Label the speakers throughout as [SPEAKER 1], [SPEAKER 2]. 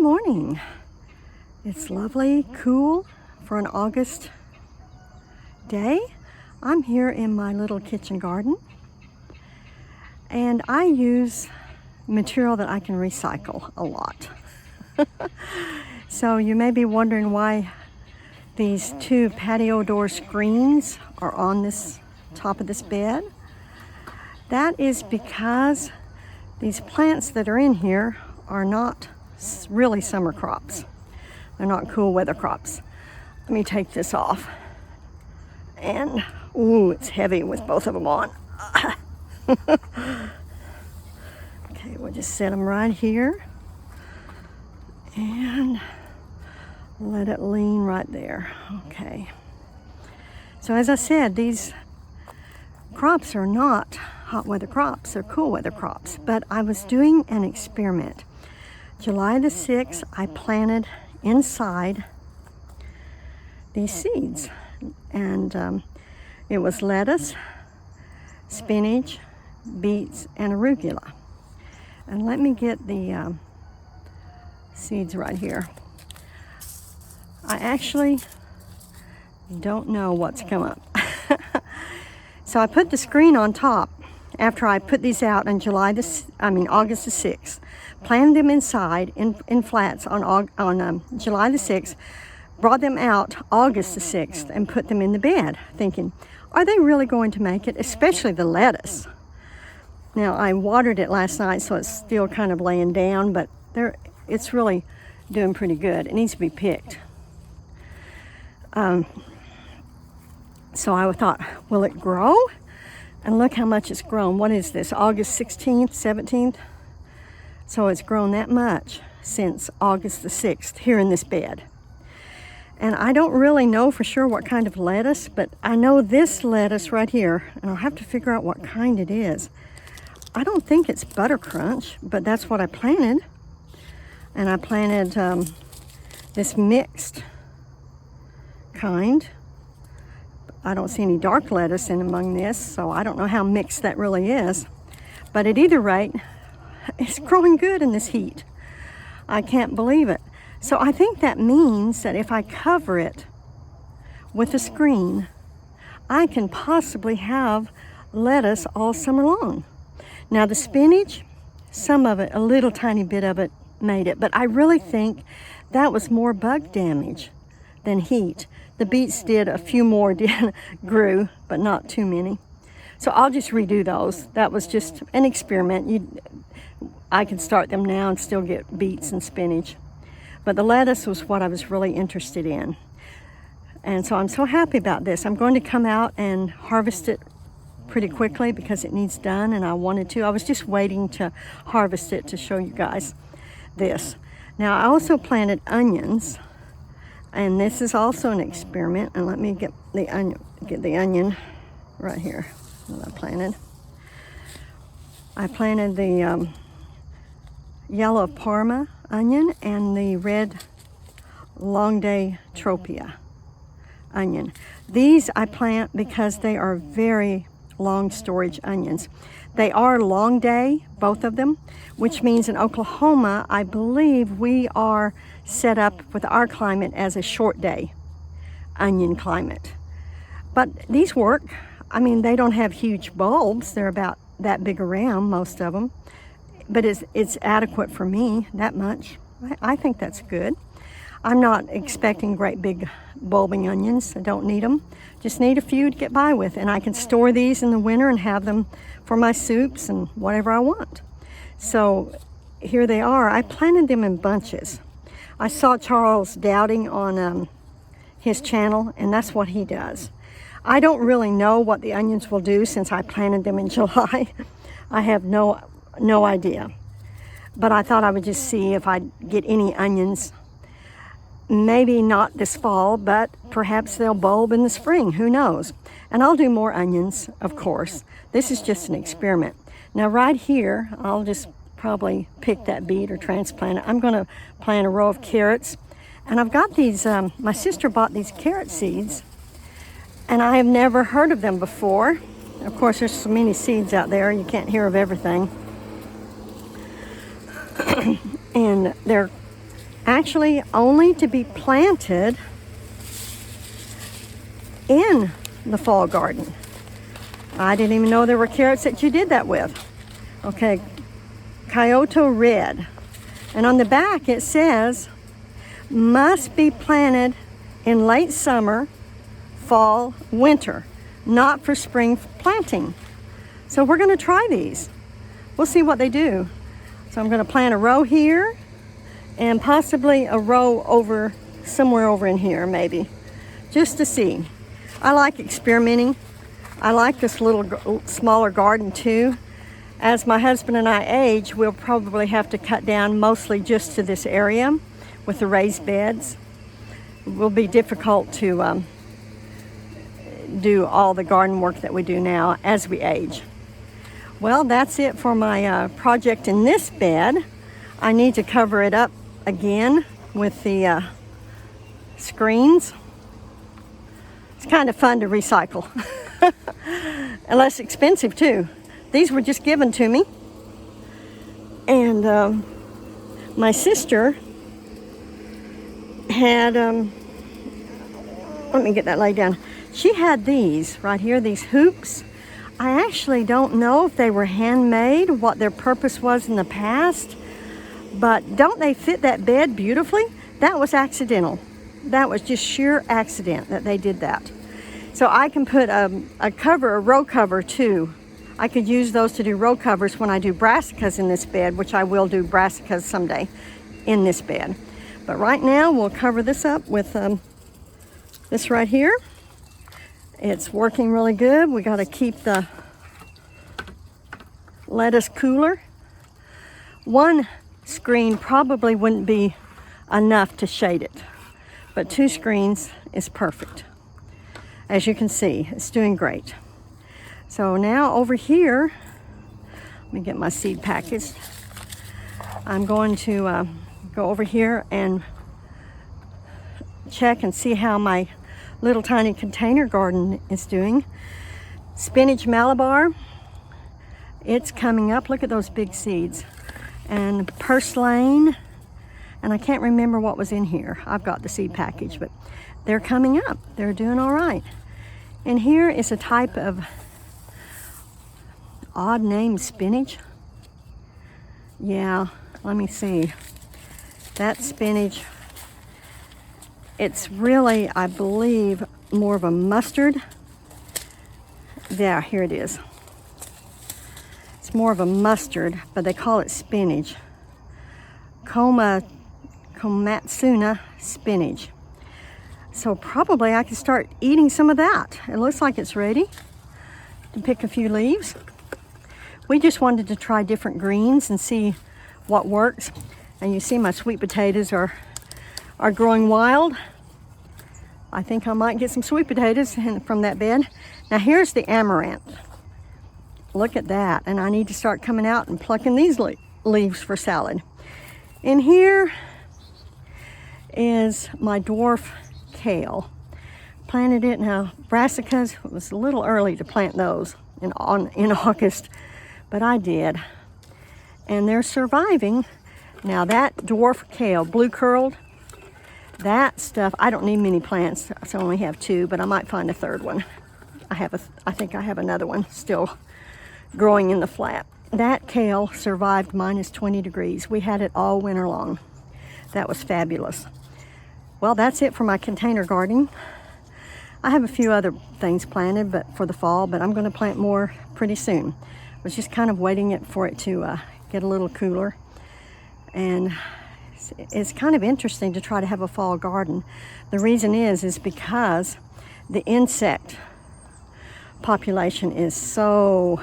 [SPEAKER 1] morning. It's lovely, cool for an August day. I'm here in my little kitchen garden and I use material that I can recycle a lot. So you may be wondering why these two patio door screens are on this top of this bed. That is because these plants that are in here are not really summer crops. They're not cool weather crops. Let me take this off. And, ooh, it's heavy with both of them on. Okay, we'll just set them right here and let it lean right there. Okay. So as I said, these crops are not hot weather crops, they're cool weather crops. But I was doing an experiment. July the 6th, I planted inside these seeds. And it was lettuce, spinach, beets, and arugula. And let me get the seeds right here. I actually don't know what's come up. So I put the screen on top after I put these out on August the 6th. Planted them inside in flats on July the 6th. Brought them out August the 6th and put them in the bed, thinking, are they really going to make it? Especially the lettuce. Now, I watered it last night, so it's still kind of laying down, but it's really doing pretty good. It needs to be picked. So I thought, will it grow? And look how much it's grown. What is this, August 16th, 17th? So it's grown that much since August the 6th here in this bed. And I don't really know for sure what kind of lettuce, but I know this lettuce right here, and I'll have to figure out what kind it is. I don't think it's butter crunch, but that's what I planted. And I planted this mixed kind. I don't see any dark lettuce in among this, so I don't know how mixed that really is. But at either rate, it's growing good in this heat. I can't believe it. So I think that means that if I cover it with a screen, I can possibly have lettuce all summer long. Now the spinach, some of it, a little tiny bit of it made it, but I really think that was more bug damage than heat. The beets did, a few more grew, but not too many. So I'll just redo those. That was just an experiment. I can start them now and still get beets and spinach. But the lettuce was what I was really interested in. And so I'm so happy about this. I'm going to come out and harvest it pretty quickly because it needs done, and I wanted to. I was just waiting to harvest it to show you guys this. Now I also planted onions, and this is also an experiment. And let me get the onion right here that I planted. I planted the yellow Parma onion and the red long day tropia onion. These I plant because they are very long storage onions. They are long day, both of them, which means in Oklahoma, I believe we are set up with our climate as a short day onion climate. But these work. I mean, they don't have huge bulbs. They're about that big around, most of them. But it's adequate for me, that much. I think that's good. I'm not expecting great big bulbing onions. I don't need them. Just need a few to get by with. And I can store these in the winter and have them for my soups and whatever I want. So here they are. I planted them in bunches. I saw Charles Dowding on his channel, and that's what he does. I don't really know what the onions will do since I planted them in July. I have no idea. But I thought I would just see if I'd get any onions. Maybe not this fall, but perhaps they'll bulb in the spring. Who knows? And I'll do more onions, of course. This is just an experiment. Now right here, I'll just probably pick that beet or transplant it. I'm going to plant a row of carrots. And I've got these, my sister bought these carrot seeds, and I have never heard of them before. Of course, there's so many seeds out there, you can't hear of everything. And they're actually only to be planted in the fall garden. I didn't even know there were carrots that you did that with. Okay, Kyoto Red. And on the back it says, must be planted in late summer, fall, winter, not for spring planting. So we're going to try these. We'll see what they do. So I'm going to plant a row here and possibly a row over somewhere over in here maybe, just to see. I like experimenting. I like this little smaller garden too. As my husband and I age, we'll probably have to cut down mostly just to this area with the raised beds. It will be difficult to do all the garden work that we do now as we age. Well, that's it for my project in this bed. I need to cover it up again with the screens. It's kind of fun to recycle. And less expensive too. These were just given to me. And my sister had, let me get that laid down. She had these right here, these hoops. I actually don't know if they were handmade, what their purpose was in the past, but don't they fit that bed beautifully? That was accidental. That was just sheer accident that they did that. So I can put a cover, a row cover too. I could use those to do row covers when I do brassicas in this bed, which I will do brassicas someday in this bed. But right now we'll cover this up with this right here. It's working really good. We got to keep the lettuce cooler. One screen probably wouldn't be enough to shade it, but 2 screens is perfect. As you can see, it's doing great. So now over here, let me get my seed package. I'm going to go over here and check and see how my little tiny container garden is doing. Spinach Malabar, it's coming up. Look at those big seeds. And purslane, and I can't remember what was in here. I've got the seed package, but they're coming up. They're doing all right. And here is a type of odd name spinach. Yeah, let me see. That spinach, it's really, I believe, more of a mustard. Yeah, here it is. It's more of a mustard, but they call it spinach. Komatsuna spinach. So probably I can start eating some of that. It looks like it's ready to pick a few leaves. We just wanted to try different greens and see what works. And you see my sweet potatoes are growing wild. I think I might get some sweet potatoes from that bed. Now here's the amaranth. Look at that. And I need to start coming out and plucking these leaves for salad. And here is my dwarf kale. Planted it now. Brassicas, it was a little early to plant those in August, but I did. And they're surviving. Now that dwarf kale, blue curled, that stuff, I don't need many plants, so I only have 2, but I might find a third one. I think I have another one still growing in the flat. That kale survived minus 20 degrees. We had it all winter long. That was fabulous. Well, that's it for my container gardening. I have a few other things planted but for the fall, but I'm going to plant more pretty soon. I was just kind of waiting for it to get a little cooler. And it's kind of interesting to try to have a fall garden. The reason is because the insect population is so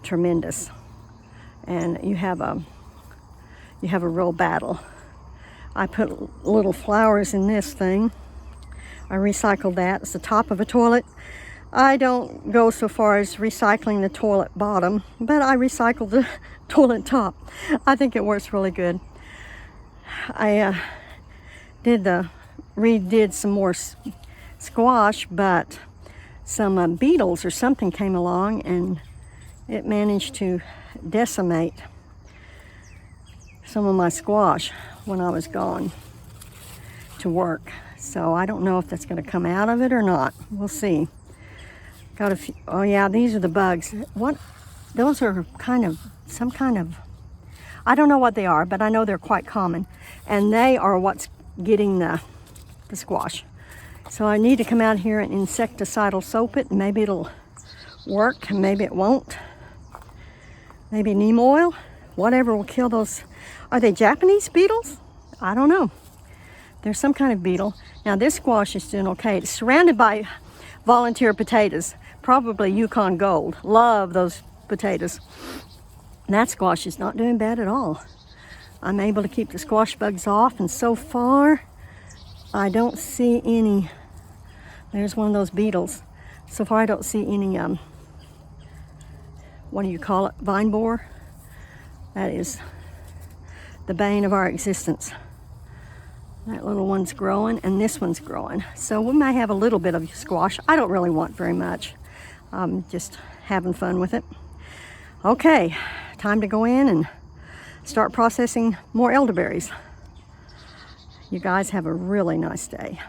[SPEAKER 1] tremendous, and you have a real battle. I put little flowers in this thing. I recycled that. It's the top of a toilet. I don't go so far as recycling the toilet bottom, but I recycled the toilet top. I think it works really good. I redid some more squash, but some beetles or something came along and it managed to decimate some of my squash when I was gone to work. So I don't know if that's going to come out of it or not. We'll see. Got a few. Oh yeah, these are the bugs. What? Those are some kind of, I don't know what they are, but I know they're quite common. And they are what's getting the squash. So I need to come out here and insecticidal soap it. Maybe it'll work, maybe it won't. Maybe neem oil, whatever will kill those. Are they Japanese beetles? I don't know. There's some kind of beetle. Now this squash is doing okay. It's surrounded by volunteer potatoes, probably Yukon Gold. Love those potatoes. And that squash is not doing bad at all. I'm able to keep the squash bugs off, and so far I don't see any. There's one of those beetles. So far I don't see any, what do you call it, vine borer? That is the bane of our existence. That little one's growing and this one's growing. So we may have a little bit of squash. I don't really want very much. I'm just having fun with it. Okay, time to go in and start processing more elderberries. You guys have a really nice day.